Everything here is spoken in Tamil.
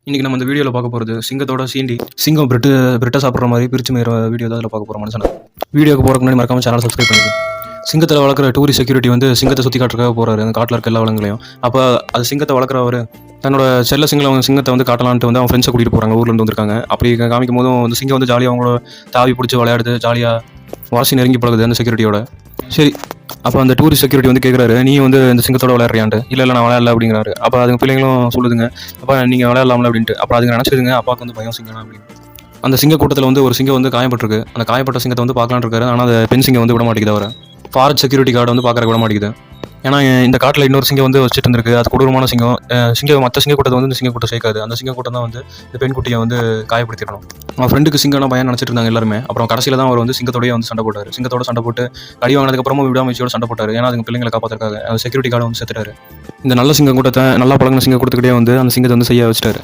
இன்றைக்கி நம்ம இந்த வீடியோவில் பார்க்க போகிறது சிங்கத்தோட சீண்டி சிங்கம் பிரெட்டை சாப்பிட்ற மாதிரி பிரித்து மேற வீடியோ தான் அதில் பார்க்க போகிறோம் மனுஷனை. வீடியோக்கு போகிறக்கு முன்னாடி மறக்காம சேனல் சப்ஸ்கிரைப் பண்ணிடுங்க. சிங்கத்தில் வளர்க்குற டூரிஸ்ட் செக்யூரிட்டி வந்து சிங்கத்தை சுற்றி காட்டுறதுக்காக போகிறாரு அந்த காட்டில் இருக்க எல்லா வளங்களையும். அப்போ அது சிங்கத்தை வளர்க்குறவர் தன்னோட சிங்கத்தை வந்து காட்டலான்ட்டு வந்து அவன் ஃப்ரெண்ட்ஸை கூட்டிகிட்டு போகிறாங்க, ஊர்லேருந்து வந்திருக்காங்க. அப்படி காமிக்கும் போதும் அந்த சிங்கம் வந்து ஜாலியாக அவங்களோட தாவி பிடிச்சி விளையாடுது, ஜாலியாக வாசி நெருங்கி பழகுது அந்த செக்யூரிட்டியோட. சரி, அப்போ அந்த டூரிஸ்ட் செக்யூரிட்டி வந்து கேட்குறாரு, நீ வந்து இந்த சிங்கத்தோட விளையாடுறியான்ட்டு. இல்லை நான் விளையாடல அப்படிங்கிறாரு. அப்போ அதுங்க பிள்ளைங்களும் சொல்லுதுங்க, அப்போ நீங்கள் விளையாடலாம்ல அப்படின்ட்டு. அப்புறம் அதுங்க நினச்சிதுங்க அப்பாவுக்கு வந்து பயம் சிங்கம் அப்படின்னு. அந்த சிங்க கூட்டத்தில் வந்து ஒரு சிங்கம் வந்து காயப்பட்டிருக்கு. அந்த காயப்பட்ட சிங்கத்தை வந்து பார்க்கலான்னு இருக்காரு. ஆனால் அந்த பெண் சிங்கம் வந்து விட மாட்டேங்குது அவரை. ஃபாரஸ்ட் செக்யூரிட்டி கார்டு வந்து பார்க்குற விட மாட்டேங்குது. ஏன்னா இந்த காட்டில் இன்னொரு சிங்கம் வந்து வச்சுட்டு இருந்திருக்கு. அது கொடூரமான சிங்கம் மற்ற சிங்க கூட்டத்தை வந்து இந்த சிங்க கூட்டம் சேர்க்காது. அந்த சிங்க கூட்டம் தான் வந்து இந்த பெண் குட்டியை வந்து காயப்படுத்திடணும். அவன் ஃப்ரெண்டுக்கு சிங்கம்னா பயம் நினச்சிட்டு இருந்தாங்க எல்லாருமே. அப்புறம் கடைசியில் தான் அவர் வந்து சிங்கத்தோடய வந்து சண்டை போட்டார். சிங்கத்தோட சண்டை போட்டு அடி வாங்கினதுக்கப்புறமும் விடாமச்சியோட சண்டை போட்டார். ஏன்னா அதுங்க பிள்ளைங்களை காப்பாற்றுறதுக்காக செக்யூரிட்டி கார்டு வந்து சேர்த்துட்டாரு. இந்த நல்ல சிங்கம் கூட்டத்தை நல்லா பழகின சிங்க கூட்டத்துக்கிட்டே வந்து அந்த சிங்கத்தை வந்து செய்ய வச்சிட்டாரு.